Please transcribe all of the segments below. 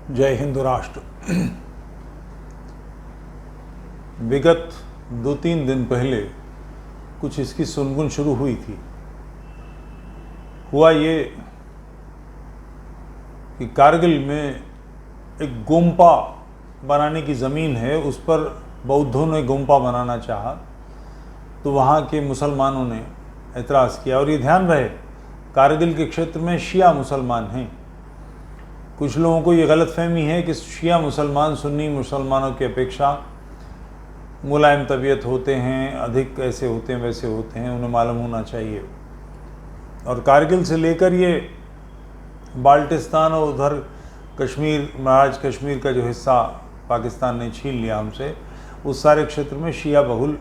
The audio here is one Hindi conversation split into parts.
जय हिंद राष्ट्र। विगत 2-3 दिन पहले कुछ इसकी सुनगुन शुरू हुई थी। हुआ ये कि कारगिल में एक गोम्पा बनाने की ज़मीन है, उस पर बौद्धों ने गोम्पा बनाना चाहा तो वहाँ के मुसलमानों ने एतराज़ किया। और ये ध्यान रहे, कारगिल के क्षेत्र में शिया मुसलमान हैं। कुछ लोगों को ये गलतफहमी है कि शिया मुसलमान सुन्नी मुसलमानों की अपेक्षा मुलायम तबीयत होते हैं, अधिक ऐसे होते हैं वैसे होते हैं, उन्हें मालूम होना चाहिए। और कारगिल से लेकर ये बाल्टिस्तान और उधर कश्मीर, महाराज कश्मीर का जो हिस्सा पाकिस्तान ने छीन लिया हमसे, उस सारे क्षेत्र में शिया बहुल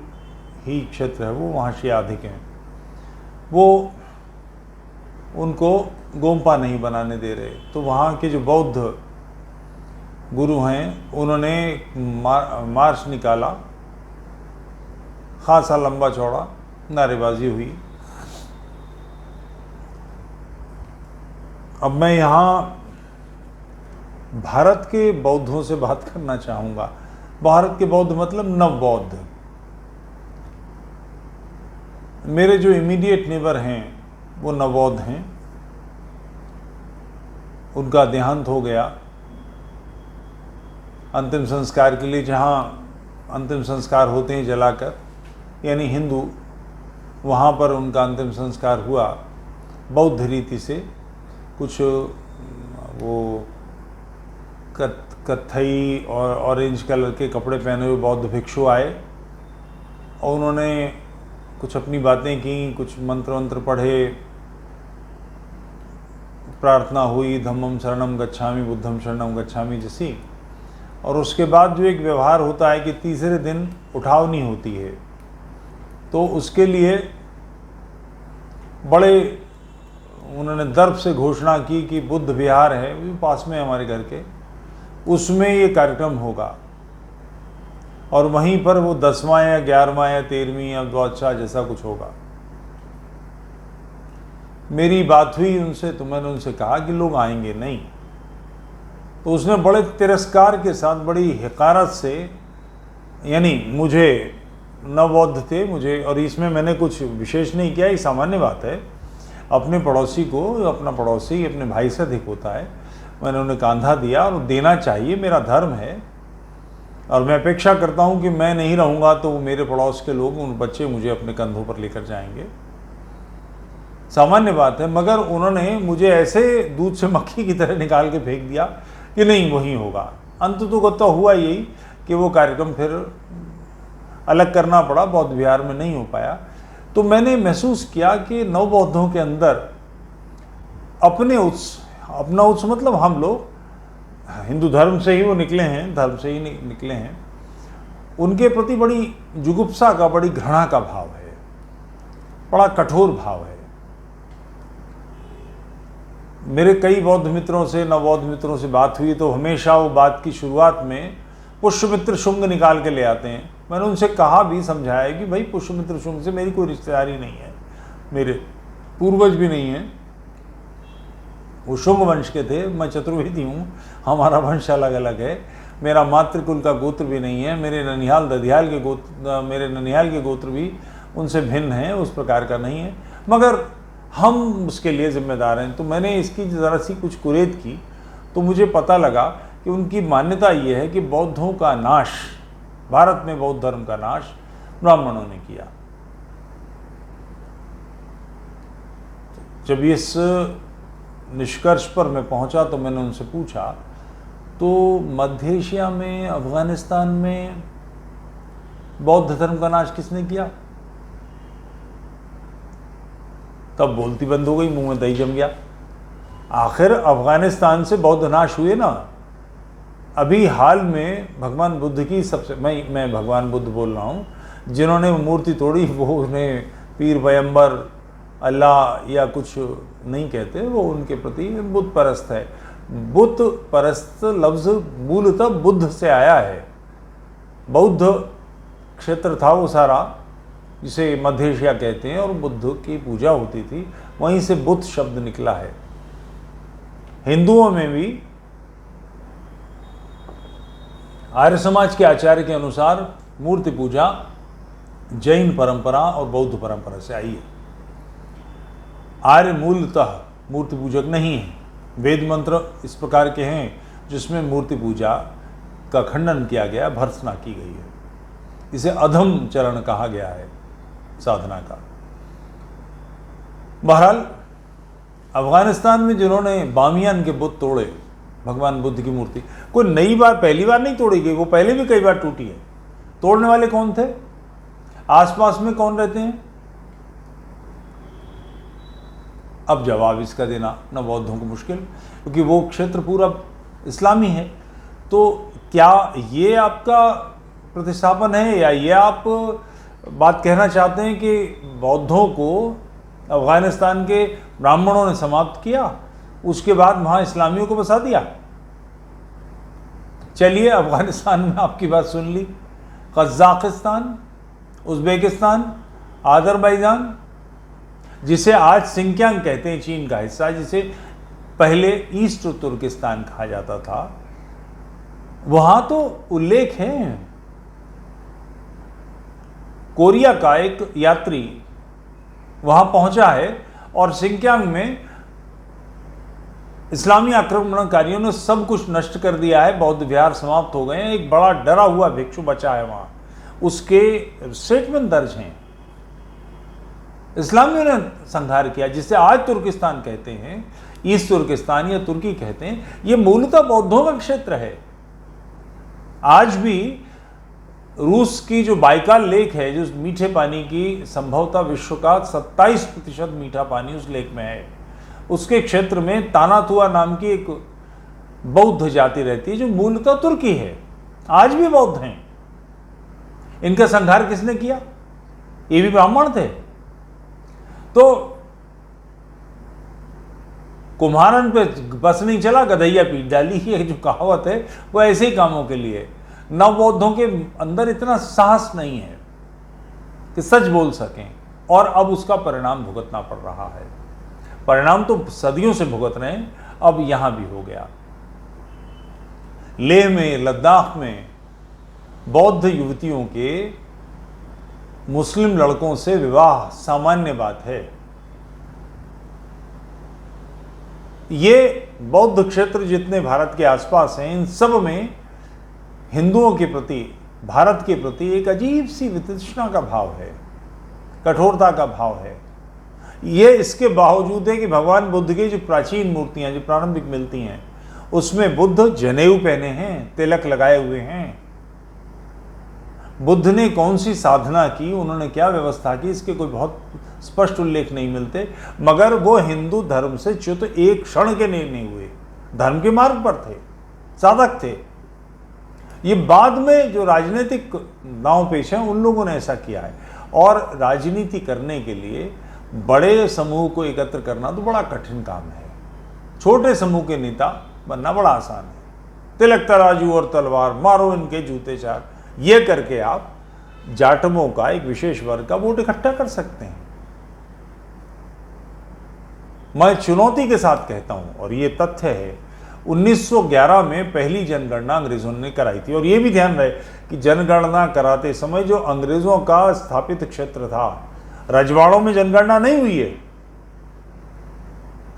ही क्षेत्र है, वो वहाँ शिया अधिक हैं। वो उनको गोम्पा नहीं बनाने दे रहे। तो वहाँ के जो बौद्ध गुरु हैं उन्होंने मार्च निकाला, खासा लंबा चौड़ा, नारेबाजी हुई। अब मैं यहाँ भारत के बौद्धों से बात करना चाहूँगा। भारत के बौद्ध मतलब नव बौद्ध। मेरे जो इमीडिएट नेबर हैं वो नवबौद्ध हैं। उनका देहांत हो गया। अंतिम संस्कार के लिए जहाँ अंतिम संस्कार होते हैं जलाकर, यानी हिंदू, वहाँ पर उनका अंतिम संस्कार हुआ बौद्ध रीति से। कुछ वो कत्थई और ऑरेंज कलर के कपड़े पहने हुए बौद्ध भिक्षु आए और उन्होंने कुछ अपनी बातें की, कुछ मंत्र वंत्र पढ़े, प्रार्थना हुई, धम्मम शरणम गच्छामि बुद्धम शरणम गच्छामि जैसी। और उसके बाद जो एक व्यवहार होता है कि तीसरे दिन उठावनी होती है, तो उसके लिए बड़े उन्होंने दर्प से घोषणा की कि बुद्ध विहार है, वो पास में हमारे घर के, उसमें ये कार्यक्रम होगा। और वहीं पर वो 10वां या 11वां या 13वीं या द्वादशा जैसा कुछ होगा। मेरी बात हुई उनसे तो मैंने उनसे कहा कि लोग आएंगे नहीं। तो उसने बड़े तिरस्कार के साथ, बड़ी हकारत से, यानी मुझे नवबौद्ध थे मुझे, और इसमें मैंने कुछ विशेष नहीं किया, ये सामान्य बात है। अपने पड़ोसी को, अपना पड़ोसी अपने भाई से अधिक होता है। मैंने उन्हें कांधा दिया और देना चाहिए, मेरा धर्म है। और मैं अपेक्षा करता हूँ कि मैं नहीं रहूँगा तो वो मेरे पड़ोस के लोग, उन बच्चे मुझे अपने कंधों पर लेकर जाएंगे। सामान्य बात है। मगर उन्होंने मुझे ऐसे दूध से मक्खी की तरह निकाल के फेंक दिया कि नहीं वही होगा। अंततः हुआ यही कि वो कार्यक्रम फिर अलग करना पड़ा, बौद्ध विहार में नहीं हो पाया। तो मैंने महसूस किया कि नवबौद्धों के अंदर अपना उत्स मतलब हम लोग हिंदू धर्म से ही वो निकले हैं, धर्म से ही निकले हैं, उनके प्रति बड़ी जुगुप्सा का, बड़ी घृणा का भाव है, बड़ा कठोर भाव है। मेरे कई बौद्ध मित्रों से, नवबौद्ध मित्रों से बात हुई तो हमेशा वो बात की शुरुआत में पुष्यमित्र शुंग निकाल के ले आते हैं। मैंने उनसे कहा भी, समझाया कि भाई पुष्यमित्र शुंग से मेरी कोई रिश्तेदारी नहीं है, मेरे पूर्वज भी नहीं हैं। वो शुंग वंश के थे, मैं चतुर्वेदी हूँ, हमारा वंश अलग अलग है। मेरा मातृकुल का गोत्र भी नहीं है, मेरे ननिहाल ननिहाल के गोत्र भी उनसे भिन्न हैं, उस प्रकार का नहीं है, मगर हम उसके लिए जिम्मेदार हैं। तो मैंने इसकी ज़रा सी कुछ कुरेद की तो मुझे पता लगा कि उनकी मान्यता ये है कि बौद्धों का नाश, भारत में बौद्ध धर्म का नाश ब्राह्मणों ने किया। जब इस निष्कर्ष पर मैं पहुंचा तो मैंने उनसे पूछा, तो मध्य एशिया में, अफगानिस्तान में बौद्ध धर्म का नाश किसने किया? तब बोलती बंद हो गई, मुंह में दही जम गया। आखिर अफगानिस्तान से बौद्ध नाश हुए ना। अभी हाल में भगवान बुद्ध की सबसे, मैं भगवान बुद्ध बोल रहा हूँ, जिन्होंने मूर्ति तोड़ी वो उन्हें पीर पैगंबर, अल्लाह या कुछ नहीं कहते, वो उनके प्रति बुद्ध परस्त है। बुद्ध परस्त लफ्ज़ मूलतः बुद्ध से आया है। बौद्ध क्षेत्र था वो सारा, जिसे मध्य एशिया कहते हैं, और बुद्ध की पूजा होती थी, वहीं से बुद्ध शब्द निकला है। हिंदुओं में भी आर्य समाज के आचार्य के अनुसार मूर्ति पूजा जैन परंपरा और बौद्ध परंपरा से आई है। आर्य मूलतः मूर्ति पूजक नहीं है। वेद मंत्र इस प्रकार के हैं जिसमें मूर्ति पूजा का खंडन किया गया, भर्त्सना की गई है। इसे अधम चरण कहा गया है साधना का। बहरहाल अफगानिस्तान में जिन्होंने बामियान के बुत तोड़े, भगवान बुद्ध की मूर्ति, कोई नई बार पहली बार नहीं तोड़ी गई, वो पहले भी कई बार टूटी है। तोड़ने वाले कौन थे? आसपास में कौन रहते हैं? अब जवाब इसका देना न बौद्धों को मुश्किल, क्योंकि वो क्षेत्र पूरा इस्लामी है। तो क्या ये आपका प्रतिस्थापन है, या ये आप बात कहना चाहते हैं कि बौद्धों को अफगानिस्तान के ब्राह्मणों ने समाप्त किया, उसके बाद वहाँ इस्लामियों को बसा दिया? चलिए, अफगानिस्तान में आपकी बात सुन ली, कज़ाकिस्तान, उज़्बेकिस्तान, आज़रबाईजान, जिसे आज सिंकियांग कहते हैं, चीन का हिस्सा, जिसे पहले ईस्ट तुर्किस्तान कहा जाता था, वहाँ तो उल्लेख है। कोरिया का एक यात्री वहाँ पहुँचा है और सिंकियांग में इस्लामी आक्रमणकारियों ने सब कुछ नष्ट कर दिया है, बौद्ध विहार समाप्त हो गए हैं, एक बड़ा डरा हुआ भिक्षु बचा है वहाँ, उसके स्टेटमेंट दर्ज हैं। इस्लामियों ने संहार किया, जिसे आज तुर्किस्तान कहते हैं, ईस्ट तुर्किस्तान या तुर्की कहते हैं, ये मूलतः बौद्धों का क्षेत्र है। आज भी रूस की जो बाइकाल लेक है, जो मीठे पानी की, संभवतः विश्व का 27% मीठा पानी उस लेक में है, उसके क्षेत्र में तानातुआ नाम की एक बौद्ध जाति रहती है जो मूलतः तुर्की है। आज भी बौद्ध हैं। इनका संहार किसने किया? ये भी ब्राह्मण थे। तो कुम्हारन पे बस नहीं चला, गधैया पीट डाली, ये जो कहावत है वो ऐसे ही कामों के लिए। नव बौद्धों के अंदर इतना साहस नहीं है कि सच बोल सकें, और अब उसका परिणाम भुगतना पड़ रहा है। परिणाम तो सदियों से भुगत रहे हैं, अब यहां भी हो गया। लेह में, लद्दाख में बौद्ध युवतियों के मुस्लिम लड़कों से विवाह सामान्य बात है। ये बौद्ध क्षेत्र जितने भारत के आसपास हैं, इन सब में हिंदुओं के प्रति, भारत के प्रति एक अजीब सी वितृष्णा का भाव है, कठोरता का भाव है। ये इसके बावजूद है कि भगवान बुद्ध की जो प्राचीन मूर्तियां जो प्रारंभिक मिलती हैं, उसमें बुद्ध जनेऊ पहने हैं, तिलक लगाए हुए हैं। बुद्ध ने कौन सी साधना की, उन्होंने क्या व्यवस्था की, इसके कोई बहुत स्पष्ट उल्लेख नहीं मिलते, मगर वो हिंदू धर्म से च्युत एक क्षण के नहीं हुए, धर्म के मार्ग पर थे, साधक थे। ये बाद में जो राजनीतिक दांव पेश हैं, उन लोगों ने ऐसा किया है। और राजनीति करने के लिए बड़े समूह को एकत्र करना तो बड़ा कठिन काम है, छोटे समूह के नेता बनना बड़ा आसान है। तिलक तराजू और तलवार, मारो इनके जूते चार, ये करके आप जाटवों का एक विशेष वर्ग का वोट इकट्ठा कर सकते हैं। मैं चुनौती के साथ कहता हूं, और ये तथ्य है, 1911 में पहली जनगणना अंग्रेजों ने कराई थी। और ये भी ध्यान रहे कि जनगणना कराते समय जो अंग्रेजों का स्थापित क्षेत्र था, रजवाड़ों में जनगणना नहीं हुई है।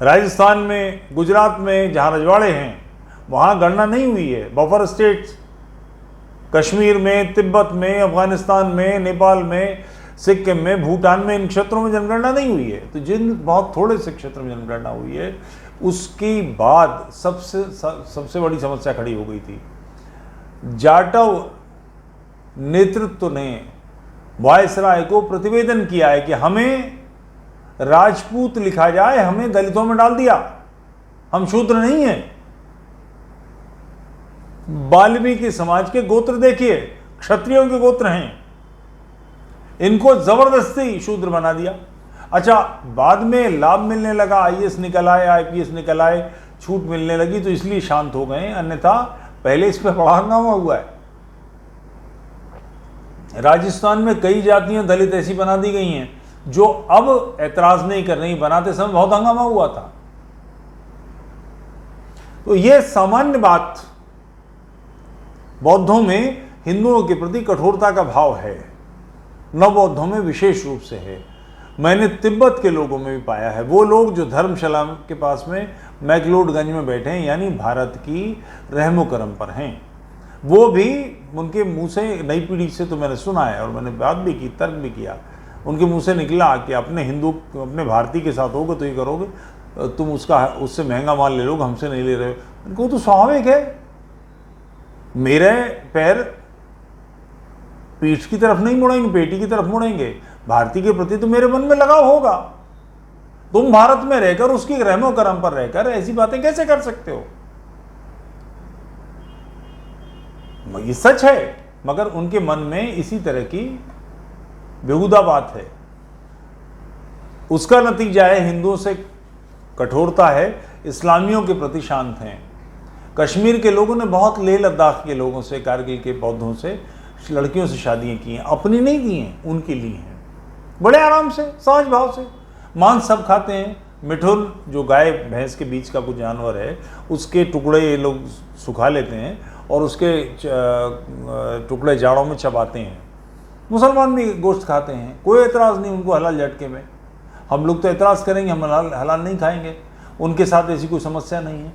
राजस्थान में, गुजरात में जहां रजवाड़े हैं, वहां गणना नहीं हुई है। बफर स्टेट्स, कश्मीर में, तिब्बत में, अफगानिस्तान में, नेपाल में, सिक्किम में, भूटान में, इन क्षेत्रों में जनगणना नहीं हुई है। तो जिन बहुत थोड़े से क्षेत्र में जनगणना हुई है, उसके बाद सबसे बड़ी समस्या खड़ी हो गई थी। जाटव नेतृत्व ने वायसराय को प्रतिवेदन किया है कि हमें राजपूत लिखा जाए, हमें दलितों में डाल दिया, हम शूद्र नहीं हैं। वाल्मीकि समाज के गोत्र देखिए, क्षत्रियों के गोत्र हैं, इनको जबरदस्ती शूद्र बना दिया। अच्छा, बाद में लाभ मिलने लगा, आईएएस निकल आए, आईपीएस निकल आए, छूट मिलने लगी तो इसलिए शांत हो गए, अन्यथा पहले इस पर बड़ा हंगामा हुआ है। राजस्थान में कई जातियां दलित ऐसी बना दी गई हैं जो अब ऐतराज नहीं कर रही, बनाते समय बहुत हंगामा हुआ था। तो यह सामान्य बात बौद्धों में हिंदुओं के प्रति कठोरता का भाव है, नव बौद्धों में विशेष रूप से है। मैंने तिब्बत के लोगों में भी पाया है। वो लोग जो धर्मशाला के पास में मैक्लोडगंज में बैठे हैं, यानी भारत की रहमो करम पर हैं, वो भी उनके मुंह से, नई पीढ़ी से तो मैंने सुना है और मैंने बात भी की, तर्क भी किया, उनके मुंह से निकला कि अपने हिंदू, अपने भारतीय के साथ होगे तो ये करोगे, तुम उससे महंगा माल ले लोगे, हमसे नहीं ले रहे हो। उनको तो स्वाभाविक है, मेरे पैर पीठ की तरफ नहीं मुड़ेंगे, पेटी की तरफ मुड़ेंगे। भारतीय के प्रति तो मेरे मन में लगाव होगा। तुम भारत में रहकर, उसकी रहमो करम पर रहकर ऐसी बातें कैसे कर सकते हो? ये सच है, मगर उनके मन में इसी तरह की बेहुदा बात है। उसका नतीजा है हिंदुओं से कठोरता है, इस्लामियों के प्रति शांत हैं। कश्मीर के लोगों ने बहुत, लेह लद्दाख के लोगों से, कारगिल के बौद्धों से, लड़कियों से शादियां की हैं, अपनी नहीं की हैं, उनके लिए हैं, बड़े आराम से, सहज भाव से। मांस सब खाते हैं। मिठुन, जो गाय भैंस के बीच का कुछ जानवर है, उसके टुकड़े ये लोग सुखा लेते हैं और उसके टुकड़े जाड़ों में चबाते हैं। मुसलमान भी गोश्त खाते हैं, कोई एतराज़ नहीं उनको हलाल झटके में। हम लोग तो एतराज़ करेंगे, हम हलाल नहीं खाएंगे, उनके साथ ऐसी कोई समस्या नहीं है।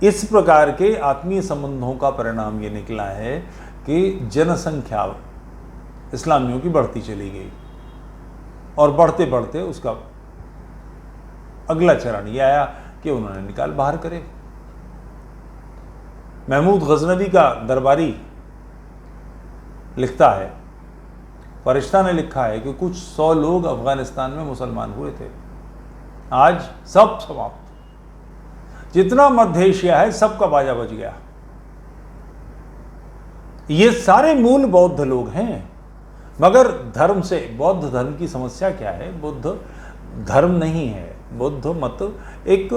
इस प्रकार के आत्मीय संबंधों का परिणाम ये निकला है कि जनसंख्या इस्लामियों की बढ़ती चली गई और बढ़ते बढ़ते उसका अगला चरण ये आया कि उन्होंने निकाल बाहर करे। महमूद गजनवी का दरबारी लिखता है, फरिश्ता ने लिखा है कि कुछ 100 लोग अफगानिस्तान में मुसलमान हुए थे, आज सब समाप्त। जितना मध्य एशिया है सबका बाजा बज गया। ये सारे मूल बौद्ध लोग हैं, मगर धर्म से, बौद्ध धर्म की समस्या क्या है? बुद्ध धर्म नहीं है, बुद्ध मत एक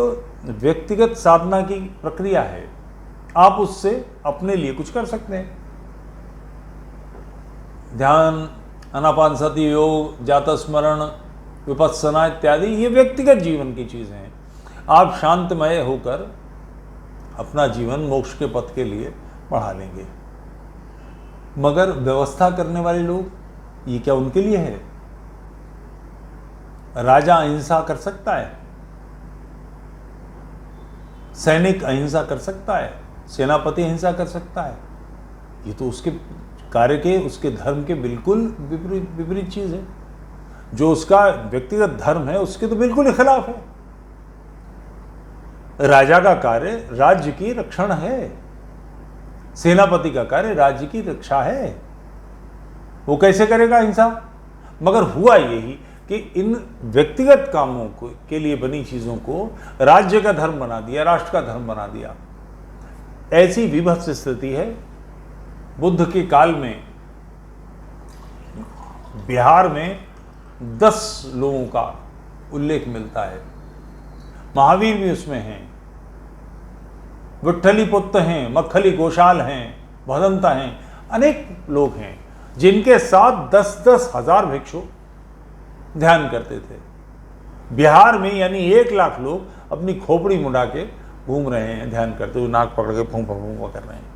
व्यक्तिगत साधना की प्रक्रिया है। आप उससे अपने लिए कुछ कर सकते हैं। ध्यान, आनापानसति योग, जाता स्मरण, विपस्सना इत्यादि, ये व्यक्तिगत जीवन की चीज़ें हैं। आप शांतमय होकर अपना जीवन मोक्ष के पथ के लिए बढ़ा लेंगे। मगर व्यवस्था करने वाले लोग, ये क्या उनके लिए है? राजा अहिंसा कर सकता है, सैनिक अहिंसा कर सकता है, सेनापति अहिंसा कर सकता है। ये तो उसके कार्य के, उसके धर्म के बिल्कुल विपरीत चीज है। जो उसका व्यक्तिगत धर्म है उसके तो बिल्कुल ही खिलाफ है। राजा का कार्य राज्य की रक्षण है, सेनापति का कार्य राज्य की रक्षा है। वो कैसे करेगा अहिंसा? मगर हुआ यही कि इन व्यक्तिगत कामों को के लिए बनी चीजों को राज्य का धर्म बना दिया, राष्ट्र का धर्म बना दिया। ऐसी विभत्स स्थिति है। बुद्ध के काल में बिहार में 10 लोगों का उल्लेख मिलता है। महावीर भी उसमें हैं, विट्ठली पुत्र हैं, मक्खली गोशाल हैं, भदंता हैं, अनेक लोग हैं जिनके साथ 10-10 हजार भिक्षु ध्यान करते थे। बिहार में यानी 1 लाख लोग अपनी खोपड़ी मुड़ा के घूम रहे हैं, ध्यान करते हुए, नाक पकड़ के फूंफा फूंफा कर रहे हैं।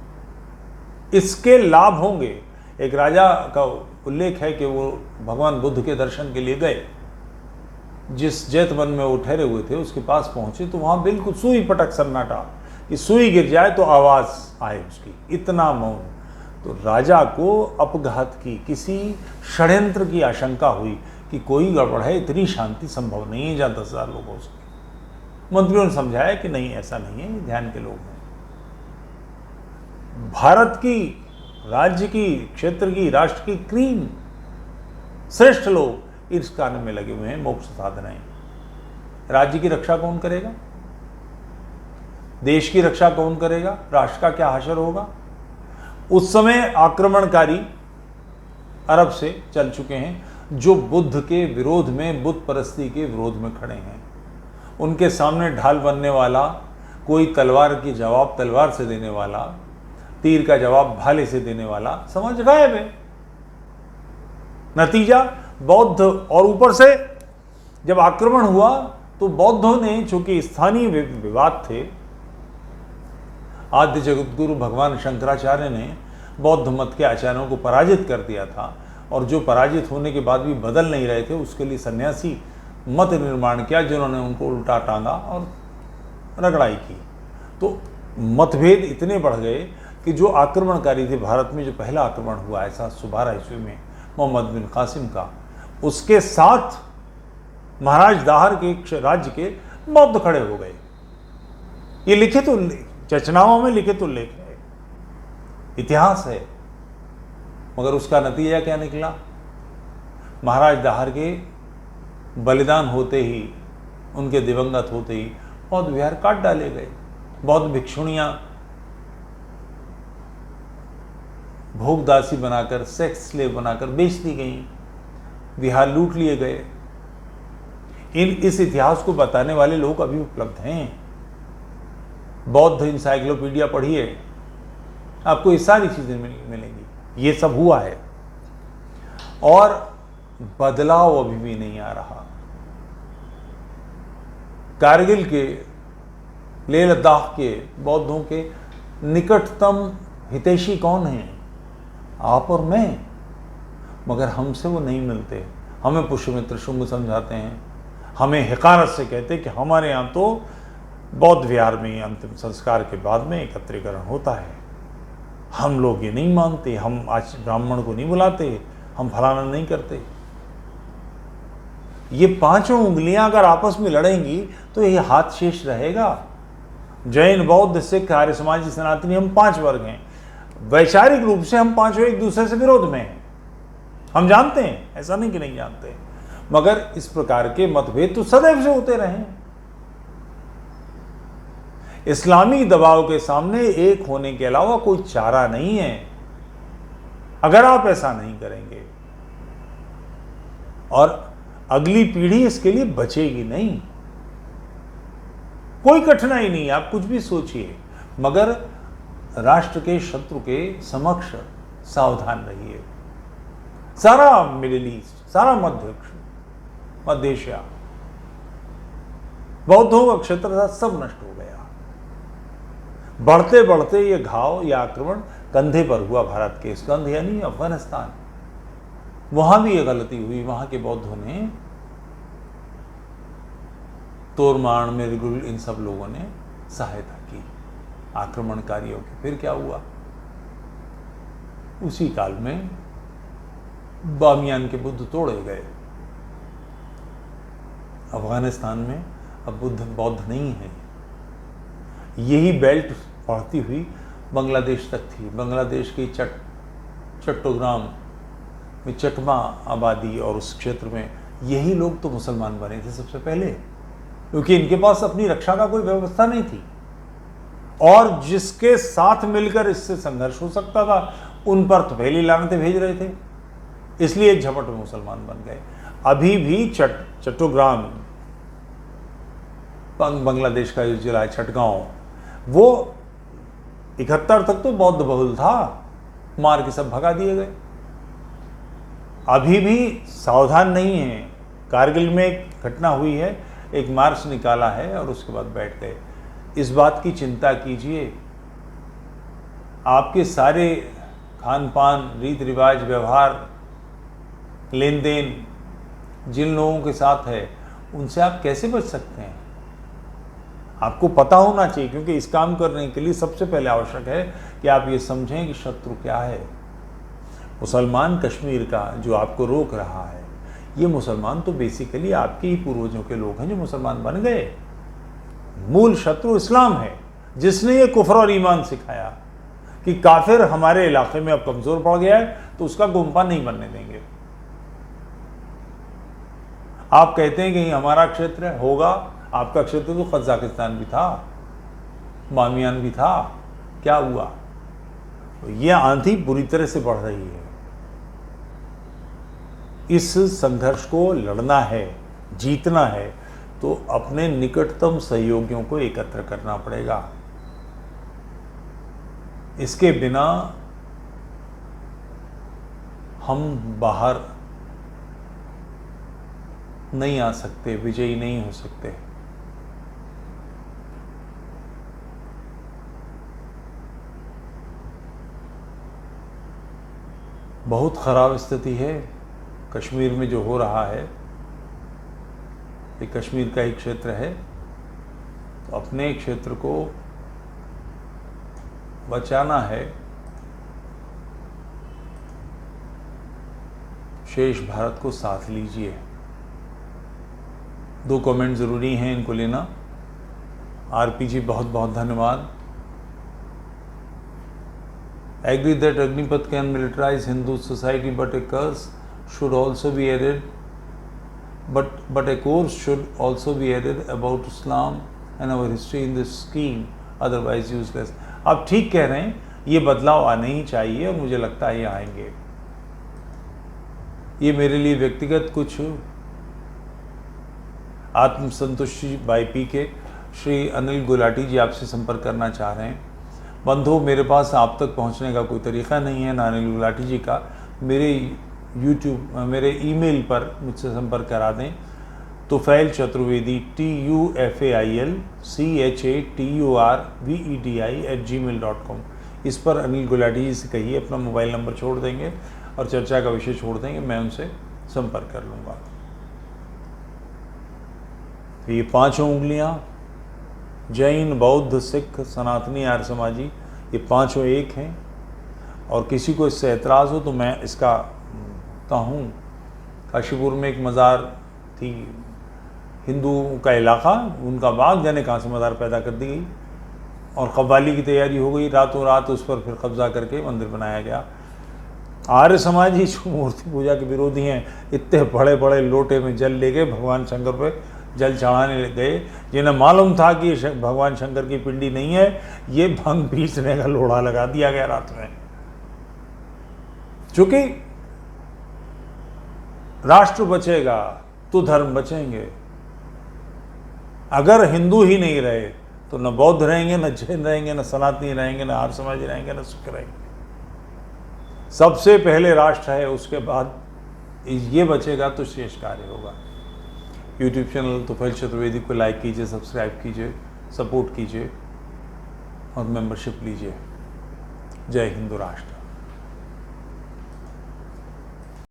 इसके लाभ होंगे। एक राजा का उल्लेख है कि वो भगवान बुद्ध के दर्शन के लिए गए। जिस जैत वन में वो ठहरे हुए थे उसके पास पहुंचे तो वहां बिल्कुल सुई पटक सन्नाटा, कि सुई गिर जाए तो आवाज आए उसकी, इतना मौन। तो राजा को अपघात की, किसी षड्यंत्र की आशंका हुई कि कोई गड़बड़ है, इतनी शांति संभव नहीं है जहां 10,000 लोग हो सके। मंत्रियों ने समझाया कि नहीं, ऐसा नहीं है, ध्यान के लोग हैं। भारत की, राज्य की, क्षेत्र की, राष्ट्र की क्रीम श्रेष्ठ लोग इस कार्य में लगे हुए हैं, मोक्ष साधनाएं। राज्य की रक्षा कौन करेगा? देश की रक्षा कौन करेगा? राष्ट्र का क्या हशर होगा? उस समय आक्रमणकारी अरब से चल चुके हैं जो बुद्ध के विरोध में, बुद्ध परस्ती के विरोध में खड़े हैं। उनके सामने ढाल बनने वाला, कोई तलवार की जवाब तलवार से देने वाला, तीर का जवाब भाले से देने वाला समझ गायब है। नतीजा बौद्ध, और ऊपर से जब आक्रमण हुआ तो बौद्धों ने, चूंकि स्थानीय विवाद थे, आद्य जगतगुरु भगवान शंकराचार्य ने बौद्ध मत के आचार्यों को पराजित कर दिया था, और जो पराजित होने के बाद भी बदल नहीं रहे थे, उसके लिए सन्यासी मत निर्माण किया जिन्होंने उनको उल्टा टांगा और रगड़ाई की। तो मतभेद इतने बढ़ गए कि जो आक्रमणकारी थे, भारत में जो पहला आक्रमण हुआ ऐसा 12 ईस्वी में मोहम्मद बिन कासिम का, उसके साथ महाराज दाहर के राज्य के बौद्ध खड़े हो गए। ये लिखित चचनाओं में लिखित उल्लेख है, इतिहास है। मगर उसका नतीजा क्या निकला? महाराज दाहर के बलिदान होते ही, उनके दिवंगत होते ही बौद्ध विहार काट डाले गए। बौद्ध भिक्षुणियां भोगदासी बनाकर, सेक्स स्लेव बनाकर बेच दी गई, विहार लूट लिए गए। इस इतिहास को बताने वाले लोग अभी उपलब्ध हैं। बौद्ध इंसाइक्लोपीडिया पढ़िए, आपको ये सारी चीजें मिलेंगी। ये सब हुआ है और बदलाव अभी भी नहीं आ रहा। कारगिल के, लेह लद्दाख के बौद्धों के निकटतम हितैषी कौन हैं? आप और मैं। मगर हमसे वो नहीं मिलते। हमें पुष्यमित्र शुंग समझाते हैं, हमें हिकारत से कहते हैं कि हमारे यहाँ तो बौद्ध विहार में अंतिम संस्कार के बाद में एकत्रीकरण होता है। हम लोग ये नहीं मानते, हम आज ब्राह्मण को नहीं बुलाते, हम फलाना नहीं करते। ये पांचों उंगलियां अगर आपस में लड़ेंगी तो ये हाथ शेष रहेगा। जैन, बौद्ध, सिख, आर्य समाजी, सनातनी, हम 5 वर्ग हैं। वैचारिक रूप से हम पांचों एक दूसरे से विरोध में हैं, हम जानते हैं, ऐसा नहीं कि नहीं जानते। मगर इस प्रकार के मतभेद तो सदैव से होते रहे। इस्लामी दबाव के सामने एक होने के अलावा कोई चारा नहीं है। अगर आप ऐसा नहीं करेंगे और अगली पीढ़ी इसके लिए बचेगी नहीं। कोई कठिनाई नहीं, आप कुछ भी सोचिए, मगर राष्ट्र के शत्रु के समक्ष सावधान रहिए। सारा मिडिल ईस्ट, सारा मध्य एशिया बौद्धों का क्षेत्र था, सब नष्ट हो गया। बढ़ते बढ़ते ये घाव, ये आक्रमण कंधे पर हुआ भारत के। स्कंध यानी अफगानिस्तान, वहां भी ये गलती हुई। वहां के बौद्धों ने, तोरमान, मिर्गुल, इन सब लोगों ने सहायता की आक्रमणकारियों की। फिर क्या हुआ? उसी काल में बामियान के बुद्ध तोड़े गए। अफगानिस्तान में अब बौद्ध नहीं है। यही बेल्ट बढ़ती हुई बांग्लादेश तक थी। बांग्लादेश की चट्टोग्राम में चकमा आबादी और उस क्षेत्र में यही लोग तो मुसलमान बने थे सबसे पहले, क्योंकि इनके पास अपनी रक्षा का कोई व्यवस्था नहीं थी और जिसके साथ मिलकर इससे संघर्ष हो सकता था उन पर तो पहली लानतें भेज रहे थे, इसलिए एक झपट में मुसलमान बन गए। अभी भी चट्टोग्राम, बांग्लादेश का जो जिला है चटगांव, वो 71 तक तो बौद्ध बहुल था, मार के सब भगा दिए गए। अभी भी सावधान नहीं है। कारगिल में एक घटना हुई है, एक मार्च निकाला है और उसके बाद बैठ गए। इस बात की चिंता कीजिए, आपके सारे खान पान, रीत रिवाज, व्यवहार, लेन देन जिन लोगों के साथ है उनसे आप कैसे बच सकते हैं? आपको पता होना चाहिए, क्योंकि इस काम करने के लिए सबसे पहले आवश्यक है कि आप ये समझें कि शत्रु क्या है। मुसलमान कश्मीर का जो आपको रोक रहा है, ये मुसलमान तो बेसिकली आपके ही पूर्वजों के लोग हैं जो मुसलमान बन गए। मूल शत्रु इस्लाम है, जिसने ये कुफ्र और ईमान सिखाया कि काफिर हमारे इलाके में अब कमजोर पड़ गया है तो उसका गुम्फा नहीं बनने देंगे। आप कहते हैं कि हमारा क्षेत्र है, होगा। आपका क्षेत्र तो कजाकिस्तान भी था, बामियान भी था, क्या हुआ? तो ये आंधी बुरी तरह से बढ़ रही है। इस संघर्ष को लड़ना है, जीतना है, तो अपने निकटतम सहयोगियों को एकत्र करना पड़ेगा। इसके बिना हम बाहर नहीं आ सकते, विजयी नहीं हो सकते। बहुत ख़राब स्थिति है कश्मीर में जो हो रहा है। ये कश्मीर का ही क्षेत्र है, तो अपने क्षेत्र को बचाना है। शेष भारत को साथ लीजिए। 2 कमेंट ज़रूरी हैं, इनको लेना। आरपीजी बहुत बहुत धन्यवाद। Agree that Agnipath can militarise Hindu society but a course should also be added but a course should also be added about Islam and our history in this scheme, otherwise useless। आप ठीक कह रहे हैं, ये बदलाव आने ही चाहिए और मुझे लगता है ये आएंगे। ये मेरे लिए व्यक्तिगत कुछ आत्मसंतुष्टि बाई पी के श्री अनिल गुलाटी जी आपसे संपर्क करना चाह रहे हैं। बंधु, मेरे पास आप तक पहुंचने का कोई तरीक़ा नहीं है, ना अनिल गुलाटी जी का। मेरे ईमेल पर मुझसे संपर्क करा दें। तुफैल चतुर्वेदी TUFAIL CHATURVEDI@gmail.com, इस पर अनिल गुलाटी जी से कहिए, अपना मोबाइल नंबर छोड़ देंगे और चर्चा का विषय छोड़ देंगे, मैं उनसे संपर्क कर लूँगा। तो ये 5 उंगलियाँ, जैन, बौद्ध, सिख, सनातनी, आर्य समाजी, ये 5 एक हैं। और किसी को इससे एतराज़ हो तो मैं इसका हूँ। काशीपुर में एक मज़ार थी, हिंदुओं का इलाका, उनका बाग जाने कहाँ से मज़ार पैदा कर दी गई और कव्वाली की तैयारी हो गई, रातों रात उस पर फिर कब्जा करके मंदिर बनाया गया। आर्य समाजी जो मूर्ति पूजा के विरोधी हैं, इतने बड़े बड़े लोटे में जल ले गए, भगवान शंकर पे जल चढ़ाने लग गए, जिन्हें मालूम था कि भगवान शंकर की पिंडी नहीं है, ये भंग पीसने का लोढ़ा लगा दिया गया रात में। चूंकि राष्ट्र बचेगा तो धर्म बचेंगे। अगर हिंदू ही नहीं रहे तो न बौद्ध रहेंगे, न जैन रहेंगे, न सनातनी रहेंगे, न आर्य समाजी रहेंगे, न सिख रहेंगे। सबसे पहले राष्ट्र है, उसके बाद ये बचेगा तो शेष कार्य होगा। यूट्यूब चैनल तुफैल चतुर्वेदी को लाइक कीजिए, सब्सक्राइब कीजिए, सपोर्ट कीजिए और मेंबरशिप लीजिए। जय हिंदू राष्ट्र।